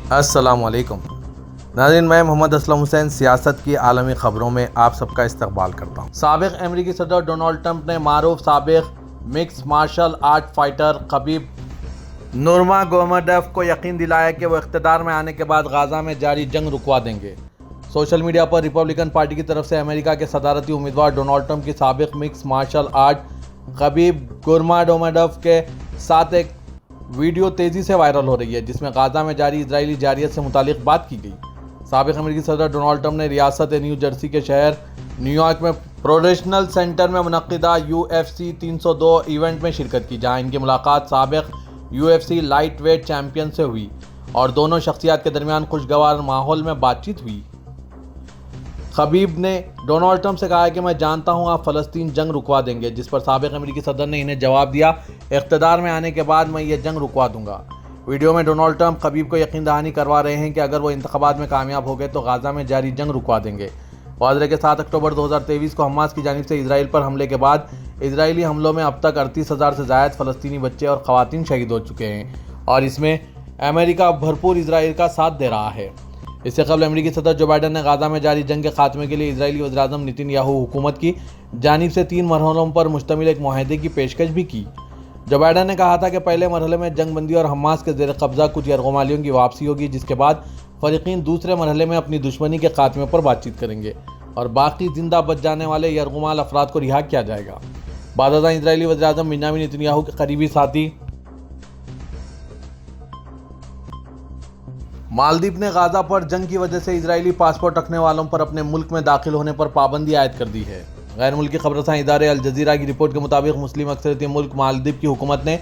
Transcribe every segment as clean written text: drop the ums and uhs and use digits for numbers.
السلام علیکم ناظرین، میں محمد اسلم حسین سیاست کی عالمی خبروں میں آپ سب کا استقبال کرتا ہوں۔ سابق امریکی صدر ڈونلڈ ٹرمپ نے معروف سابق مکس مارشل آرٹ فائٹر خبیب نورماگومڈوف کو یقین دلایا کہ وہ اقتدار میں آنے کے بعد غزہ میں جاری جنگ رکوا دیں گے۔ سوشل میڈیا پر ریپبلکن پارٹی کی طرف سے امریکہ کے صدارتی امیدوار ڈونلڈ ٹرمپ کی سابق مکس مارشل آرٹ خبیب نورماگومڈوف کے ساتھ ایک ویڈیو تیزی سے وائرل ہو رہی ہے، جس میں غزہ میں جاری اسرائیلی جارحیت سے متعلق بات کی گئی۔ سابق امریکی صدر ڈونلڈ ٹرمپ نے ریاست نیو جرسی کے شہر نیو یارک میں پروڈیشنل سینٹر میں منعقدہ UFC 302 ایونٹ میں شرکت کی، جہاں ان کی ملاقات سابق UFC لائٹ ویٹ چیمپئن سے ہوئی اور دونوں شخصیات کے درمیان خوشگوار ماحول میں بات چیت ہوئی۔ خبیب نے ڈونلڈ ٹرمپ سے کہا کہ میں جانتا ہوں آپ فلسطین جنگ رکوا دیں گے، جس پر سابق امریکی صدر نے انہیں جواب دیا، اقتدار میں آنے کے بعد میں یہ جنگ رکوا دوں گا۔ ویڈیو میں ڈونلڈ ٹرمپ خبیب کو یقین دہانی کروا رہے ہیں کہ اگر وہ انتخابات میں کامیاب ہو گئے تو غزہ میں جاری جنگ رکوا دیں گے۔ واضح ہے کہ 7 اکتوبر 2023 کو حماس کی جانب سے اسرائیل پر حملے کے بعد اسرائیلی حملوں میں اب تک 38,000 سے زائد فلسطینی بچے اور خواتین شہید ہو چکے ہیں، اور اس میں امریکہ بھرپور اسرائیل کا ساتھ دے رہا ہے۔ اس سے قبل امریکی صدر جو بائیڈن نے غزہ میں جاری جنگ کے خاتمے کے لیے اسرائیلی وزیراعظم نیتن یاہو حکومت کی جانب سے 3 مرحلوں پر مشتمل ایک معاہدے کی پیشکش بھی کی۔ جو بائیڈن نے کہا تھا کہ پہلے مرحلے میں جنگ بندی اور حماس کے زیر قبضہ کچھ یرغمالیوں کی واپسی ہوگی، جس کے بعد فریقین دوسرے مرحلے میں اپنی دشمنی کے خاتمے پر بات چیت کریں گے اور باقی زندہ بچ جانے والے یرغمال افراد کو رہا کیا جائے گا۔ بعد ازاں اسرائیلی وزیراعظم بنیامین نیتن یاہو کے قریبی ساتھی مالدیپ نے غزہ پر جنگ کی وجہ سے اسرائیلی پاسپورٹ رکھنے والوں پر اپنے ملک میں داخل ہونے پر پابندی عائد کر دی ہے۔ غیر ملکی خبررساں ادارے الجزیرہ کی رپورٹ کے مطابق مسلم اکثریتی ملک مالدیپ کی حکومت نے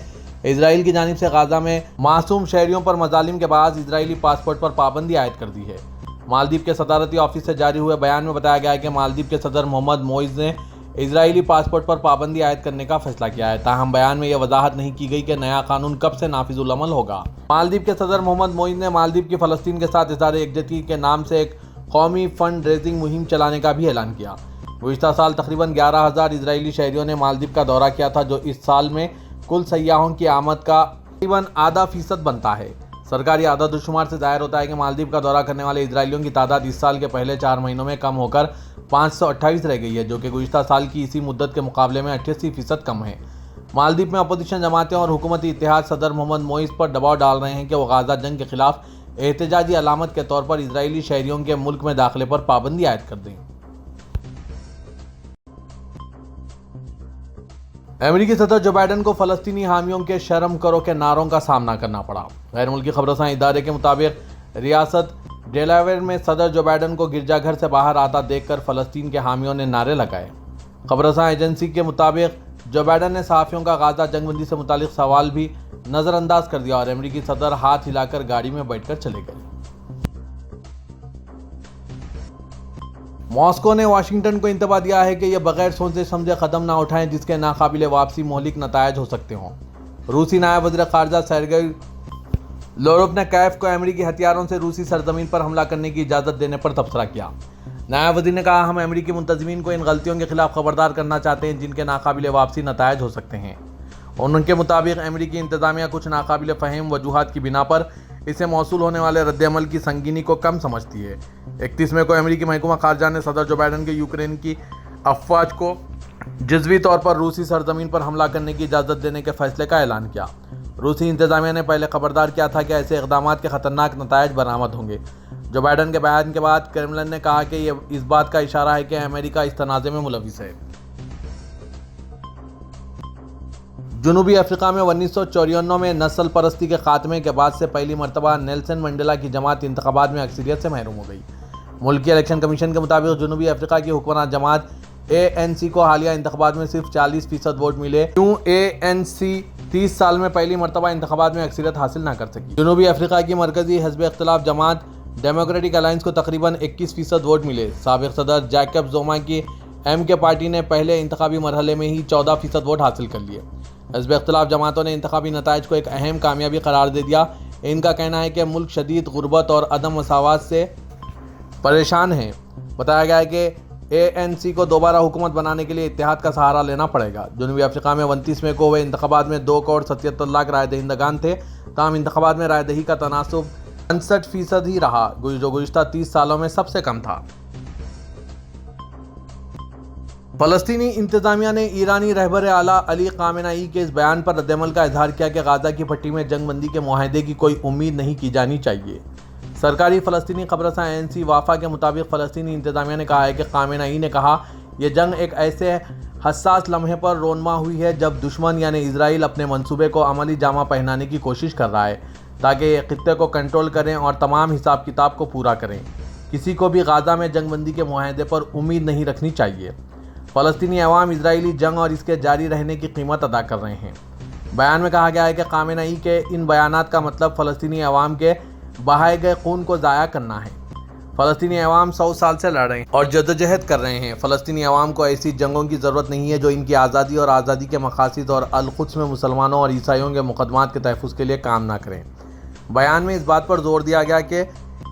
اسرائیل کی جانب سے غزہ میں معصوم شہریوں پر مظالم کے باعث اسرائیلی پاسپورٹ پر پابندی عائد کر دی ہے۔ مالدیپ کے صدارتی آفس سے جاری ہوئے بیان میں بتایا گیا ہے کہ مالدیپ کے صدر محمد موئز نے اسرائیلی پاسپورٹ پر پابندی عائد کرنے کا فیصلہ کیا ہے، تاہم بیان میں یہ وضاحت نہیں کی گئی کہ نیا قانون کب سے نافذ العمل ہوگا۔ مالدیپ کے صدر محمد موئز نے مالدیپ کی فلسطین کے ساتھ اظہار یکجہتی کے نام سے ایک قومی فنڈ ریزنگ مہم چلانے کا بھی اعلان کیا۔ گزشتہ سال تقریباً 11,000 اسرائیلی شہریوں نے مالدیپ کا دورہ کیا تھا، جو اس سال میں کل سیاحوں کی آمد کا تقریباً 0.5% بنتا ہے۔ سرکاری اعداد و شمار سے ظاہر ہوتا ہے کہ مالدیپ کا دورہ کرنے والے اسرائیلیوں کی تعداد اس سال کے پہلے 4 مہینوں میں کم ہو کر 528 رہ گئی ہے، جو کہ گزشتہ سال کی اسی مدت کے مقابلے میں 88% کم ہے۔ مالدیپ میں اپوزیشن جماعتیں اور حکومتی اتحاد صدر محمد موئز پر دباؤ ڈال رہے ہیں کہ وہ غزہ جنگ کے خلاف احتجاجی علامت کے طور پر اسرائیلی شہریوں کے ملک میں داخلے پر پابندی عائد کر دیں۔ امریکی صدر جو بائیڈن کو فلسطینی حامیوں کے شرم کرو کے نعروں کا سامنا کرنا پڑا۔ غیر ملکی خبررساں ادارے کے مطابق ریاست ڈیلاویئر میں صدر جو بائیڈن کو گرجا گھر سے باہر آتا دیکھ کر فلسطین کے حامیوں نے نعرے لگائے۔ خبررساں ایجنسی کے مطابق جو بائیڈن نے صحافیوں کا غزہ جنگ بندی سے متعلق سوال بھی نظر انداز کر دیا اور امریکی صدر ہاتھ ہلا کر گاڑی میں بیٹھ کر چلے گئے۔ ماسکو نے واشنگٹن کو انتباہ دیا ہے کہ یہ بغیر سوچے سمجھے قدم نہ اٹھائیں جس کے ناقابل واپسی مہلک نتائج ہو سکتے ہوں۔ روسی نائب وزیر خارجہ سرگئی لاروف نے کیف کو امریکی ہتھیاروں سے روسی سرزمین پر حملہ کرنے کی اجازت دینے پر تبصرہ کیا۔ نائب وزیر نے کہا، ہم امریکی منتظمین کو ان غلطیوں کے خلاف خبردار کرنا چاہتے ہیں جن کے ناقابل واپسی نتائج ہو سکتے ہیں۔ ان کے مطابق امریکی انتظامیہ کچھ ناقابل فہم وجوہات کی بنا پر اسے موصول ہونے والے رد عمل کی سنگینی کو کم سمجھتی ہے۔ 31 مئی کو امریکی محکمہ خارجہ نے صدر جو بائیڈن کے یوکرین کی افواج کو جزوی طور پر روسی سرزمین پر حملہ کرنے کی اجازت دینے کے فیصلے کا اعلان کیا۔ روسی انتظامیہ نے پہلے خبردار کیا تھا کہ ایسے اقدامات کے خطرناک نتائج برآمد ہوں گے۔ جو بائیڈن کے بیان کے بعد کرملن نے کہا کہ یہ اس بات کا اشارہ ہے کہ امریکہ اس تنازع میں ملوث ہے۔ جنوبی افریقہ میں 1954 میں نسل پرستی کے خاتمے کے بعد سے پہلی مرتبہ نیلسن منڈیلا کی جماعت انتخابات میں اکثریت سے محروم ہو گئی۔ ملکی الیکشن کمیشن کے مطابق جنوبی افریقہ کی حکمراں جماعت ANC کو حالیہ انتخابات میں صرف 40% ووٹ ملے، کیوں ANC 30 سال میں پہلی مرتبہ انتخابات میں اکثریت حاصل نہ کر سکی۔ جنوبی افریقہ کی مرکزی حزب اختلاف جماعت ڈیموکریٹک الائنس کو تقریباً 21% ووٹ ملے۔ سابق صدر جیکب زوما کی MK پارٹی نے پہلے انتخابی مرحلے میں ہی 14% ووٹ حاصل کر لیے۔ حزب اختلاف جماعتوں نے انتخابی نتائج کو ایک اہم کامیابی قرار دے دیا۔ ان کا کہنا ہے کہ ملک شدید غربت اور عدم مساوات سے پریشان ہیں۔ بتایا گیا ہے کہ ANC کو دوبارہ حکومت بنانے کے لیے اتحاد کا سہارا لینا پڑے گا۔ جنوبی افریقہ میں 29 مئی کو ہوئے انتخابات میں 2 کروڑ 77 لاکھ رائے دہندگان تھے، تاہم انتخابات میں رائے دہی کا تناسب 65% ہی رہا، جو گزشتہ 30 سالوں میں سب سے کم تھا۔ فلسطینی انتظامیہ نے ایرانی رہبر اعلیٰ علی خامنہ ای کے اس بیان پر رد عمل کا اظہار کیا کہ غزہ کی پٹی میں جنگ بندی کے معاہدے کی کوئی امید نہیں کی جانی چاہیے۔ سرکاری فلسطینی خبررساں ANC وافا کے مطابق فلسطینی انتظامیہ نے کہا ہے کہ خامنہ ای نے کہا یہ جنگ ایک ایسے حساس لمحے پر رونما ہوئی ہے جب دشمن یعنی اسرائیل اپنے منصوبے کو عملی جامہ پہنانے کی کوشش کر رہا ہے تاکہ یہ خطے کو کنٹرول کریں اور تمام حساب کتاب کو پورا کریں۔ کسی کو بھی غزہ میں جنگ بندی کے معاہدے پر امید نہیں رکھنی چاہیے۔ فلسطینی عوام اسرائیلی جنگ اور اس کے جاری رہنے کی قیمت ادا کر رہے ہیں۔ بیان میں کہا گیا ہے کہ خامنہ ای کے ان بیانات کا مطلب فلسطینی عوام کے بہائے گئے خون کو ضائع کرنا ہے۔ فلسطینی عوام 100 سال سے لڑ رہے ہیں اور جدوجہد کر رہے ہیں۔ فلسطینی عوام کو ایسی جنگوں کی ضرورت نہیں ہے جو ان کی آزادی اور آزادی کے مقاصد اور القدس میں مسلمانوں اور عیسائیوں کے مقدمات کے تحفظ کے لیے کام نہ کریں۔ بیان میں اس بات پر زور دیا گیا کہ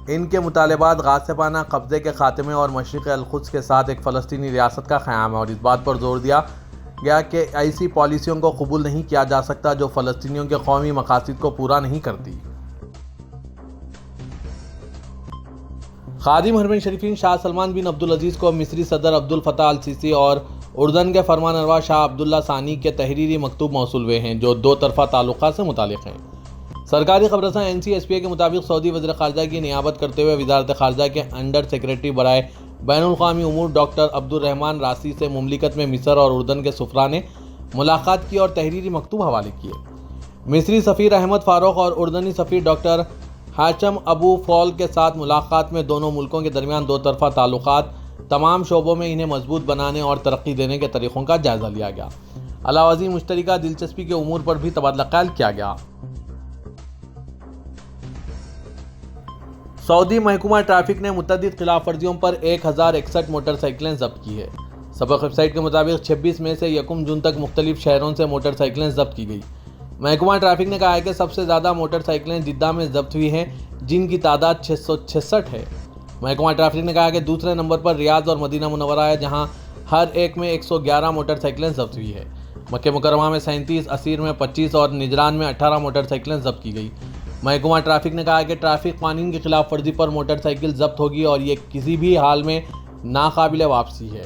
ان کے مطالبات غاصبانہ قبضے کے خاتمے اور مشرق القدس کے ساتھ ایک فلسطینی ریاست کا قیام ہے، اور اس بات پر زور دیا گیا کہ ایسی پالیسیوں کو قبول نہیں کیا جا سکتا جو فلسطینیوں کے قومی مقاصد کو پورا نہیں کرتی۔ خادم حرمین شریفین شاہ سلمان بن عبدالعزیز کو مصری صدر عبدالفتاح السیسی اور اردن کے فرمانروا شاہ عبداللہ ثانی کے تحریری مکتوب موصول ہوئے ہیں جو دو طرفہ تعلقات سے متعلق ہیں۔ سرکاری خبررساں NCSPA کے مطابق سعودی وزیر خارجہ کی نیابت کرتے ہوئے وزارت خارجہ کے انڈر سیکریٹری برائے بین الاقوامی امور ڈاکٹر عبد الرحمن راسی سے مملکت میں مصر اور اردن کے سفراء نے ملاقات کی اور تحریری مکتوب حوالے کیے۔ مصری سفیر احمد فاروق اور اردنی سفیر ڈاکٹر حاچم ابو فول کے ساتھ ملاقات میں دونوں ملکوں کے درمیان دو طرفہ تعلقات، تمام شعبوں میں انہیں مضبوط بنانے اور ترقی دینے کے طریقوں کا جائزہ لیا گیا۔ علاوہ ازیں مشترکہ دلچسپی کے امور پر بھی تبادلہ خیال کیا گیا۔ سعودی محکمہ ٹریفک نے متعدد خلاف ورزیوں پر 1061 موٹر سائیکلیں ضبط کی ہے۔ سبق ویب سائٹ کے مطابق 26 میں سے 1 جون تک مختلف شہروں سے موٹر سائیکلیں ضبط کی گئی۔ محکمہ ٹریفک نے کہا ہے کہ سب سے زیادہ موٹر سائیکلیں جدہ میں ضبط ہوئی ہیں جن کی تعداد 666 ہے۔ محکمہ ٹریفک نے کہا کہ دوسرے نمبر پر ریاض اور مدینہ منورہ ہے جہاں ہر ایک میں 111 موٹر سائیکلیں ضبط ہوئی ہے۔ مکہ مکرمہ میں 37، عسیر میں 25 اور نجران میں 18 موٹر سائیکلیں ضبط کی گئی۔ محکمہ ٹریفک نے کہا کہ ٹریفک قوانین کی خلاف ورزی پر موٹر سائیکل ضبط ہوگی اور یہ کسی بھی حال میں ناقابل واپسی ہے۔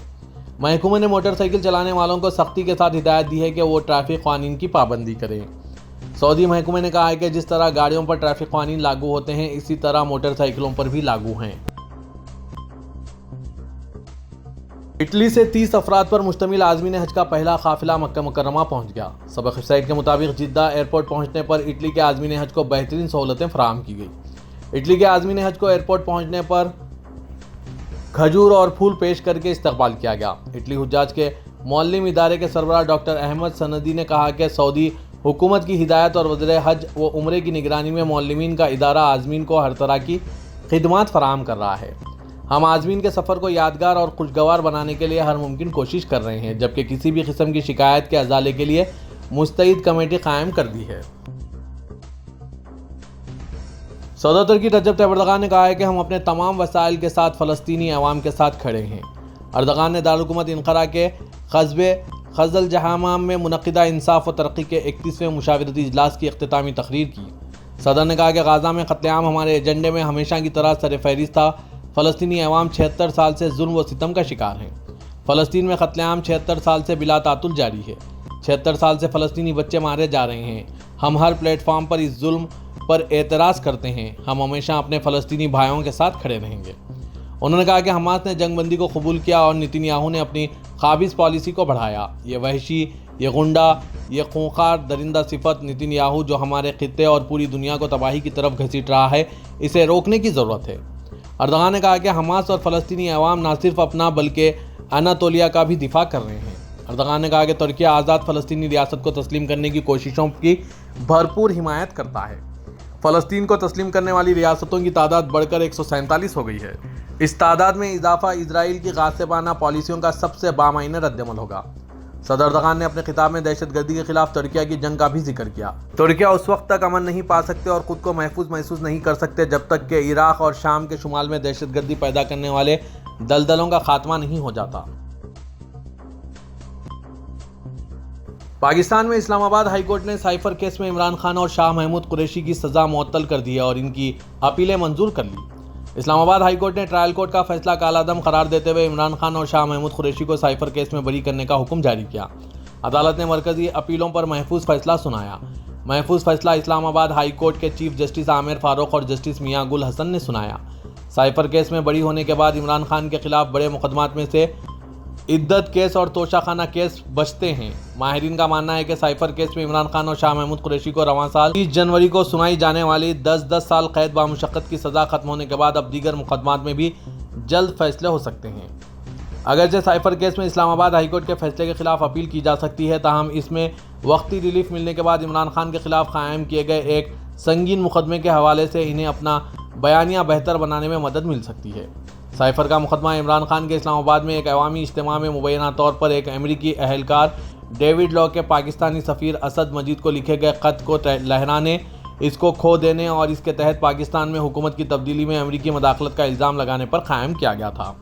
محکمہ نے موٹر سائیکل چلانے والوں کو سختی کے ساتھ ہدایت دی ہے کہ وہ ٹریفک قوانین کی پابندی کریں۔ سعودی محکمہ نے کہا ہے کہ جس طرح گاڑیوں پر ٹریفک قوانین لاگو ہوتے ہیں اسی طرح موٹر سائیکلوں پر بھی لاگو ہیں۔ اٹلی سے 30 افراد پر مشتمل عازمین حج کا پہلا قافلہ مکہ مکرمہ پہنچ گیا۔ سبق ویب سائٹ کے مطابق جدہ ایئرپورٹ پہنچنے پر اٹلی کے عازمین حج کو بہترین سہولتیں فراہم کی گئی۔ اٹلی کے عازمین حج کو ایئرپورٹ پہنچنے پر کھجور اور پھول پیش کر کے استقبال کیا گیا۔ اٹلی حجاج کے معلم ادارے کے سربراہ ڈاکٹر احمد سندی نے کہا کہ سعودی حکومت کی ہدایت اور وزیر حج و عمرے کی نگرانی میں معلمین کا ادارہ عازمین کو ہر طرح کی خدمات فراہم کر رہا ہے۔ ہم عازمین کے سفر کو یادگار اور خوشگوار بنانے کے لیے ہر ممکن کوشش کر رہے ہیں جبکہ کسی بھی قسم کی شکایت کے ازالے کے لیے مستعد کمیٹی قائم کر دی ہے۔ صدر ترکی رجب طیب اردغان نے کہا ہے کہ ہم اپنے تمام وسائل کے ساتھ فلسطینی عوام کے ساتھ کھڑے ہیں۔ اردغان نے دارالحکومت انقرہ کے قصبے خزل جہامام میں منعقدہ انصاف و ترقی کے 31ویں مشاورتی اجلاس کی اختتامی تقریر کی۔ صدر نے کہا کہ غزہ میں قتل عام ہمارے ایجنڈے میں ہمیشہ کی طرح سر فہرست تھا۔ فلسطینی عوام 76 سال سے ظلم و ستم کا شکار ہیں۔ فلسطین میں قتل عام 76 سال سے بلا تعطل جاری ہے۔ 76 سال سے فلسطینی بچے مارے جا رہے ہیں۔ ہم ہر پلیٹ فارم پر اس ظلم پر اعتراض کرتے ہیں۔ ہم ہمیشہ اپنے فلسطینی بھائیوں کے ساتھ کھڑے رہیں گے۔ انہوں نے کہا کہ حماس نے جنگ بندی کو قبول کیا اور نتن یاہو نے اپنی قابض پالیسی کو بڑھایا۔ یہ وحشی، یہ غنڈہ، یہ خونخوار درندہ صفت نتن یاہو جو ہمارے خطے اور پوری دنیا کو تباہی کی طرف گھسیٹ رہا ہے، اسے روکنے کی ضرورت ہے۔ اردغان نے کہا کہ حماس اور فلسطینی عوام نہ صرف اپنا بلکہ اناطولیہ کا بھی دفاع کر رہے ہیں۔ اردغان نے کہا کہ ترکیہ آزاد فلسطینی ریاست کو تسلیم کرنے کی کوششوں کی بھرپور حمایت کرتا ہے۔ فلسطین کو تسلیم کرنے والی ریاستوں کی تعداد بڑھ کر 147 ہو گئی ہے۔ اس تعداد میں اضافہ اسرائیل کی غاصبانہ پالیسیوں کا سب سے بامعنی رد عمل ہوگا۔ صدر اردغان نے اپنے خطاب میں دہشت گردی کے خلاف ترکیہ کی جنگ کا بھی ذکر کیا۔ ترکیہ اس وقت تک امن نہیں پا سکتے اور خود کو محفوظ محسوس نہیں کر سکتے جب تک کہ عراق اور شام کے شمال میں دہشت گردی پیدا کرنے والے دلدلوں کا خاتمہ نہیں ہو جاتا۔ پاکستان میں اسلام آباد ہائی کورٹ نے سائفر کیس میں عمران خان اور شاہ محمود قریشی کی سزا معطل کر دی ہے اور ان کی اپیلیں منظور کر لی۔ اسلام آباد ہائی کورٹ نے ٹرائل کورٹ کا فیصلہ کالعدم قرار دیتے ہوئے عمران خان اور شاہ محمود قریشی کو سائفر کیس میں بری کرنے کا حکم جاری کیا۔ عدالت نے مرکزی اپیلوں پر محفوظ فیصلہ سنایا۔ محفوظ فیصلہ اسلام آباد ہائی کورٹ کے چیف جسٹس عامر فاروق اور جسٹس میاں گل حسن نے سنایا۔ سائفر کیس میں بری ہونے کے بعد عمران خان کے خلاف بڑے مقدمات میں سے عدت کیس اور توشہ خانہ کیس بچتے ہیں۔ ماہرین کا ماننا ہے کہ سائفر کیس میں عمران خان اور شاہ محمود قریشی کو رواں سال 30 جنوری کو سنائی جانے والی 10 سال قید بامشقت کی سزا ختم ہونے کے بعد اب دیگر مقدمات میں بھی جلد فیصلے ہو سکتے ہیں۔ اگرچہ سائفر کیس میں اسلام آباد ہائی کورٹ کے فیصلے کے خلاف اپیل کی جا سکتی ہے، تاہم اس میں وقتی ریلیف ملنے کے بعد عمران خان کے خلاف قائم کیے گئے ایک سنگین مقدمے کے حوالے سے انہیں اپنا بیانیہ بہتر بنانے میں مدد مل سکتی ہے۔ سائفر کا مقدمہ عمران خان کے اسلام آباد میں ایک عوامی اجتماع میں مبینہ طور پر ایک امریکی اہلکار ڈیوڈ لا کے پاکستانی سفیر اسد مجید کو لکھے گئے خط کو لہرانے، اس کو کھو دینے اور اس کے تحت پاکستان میں حکومت کی تبدیلی میں امریکی مداخلت کا الزام لگانے پر قائم کیا گیا تھا۔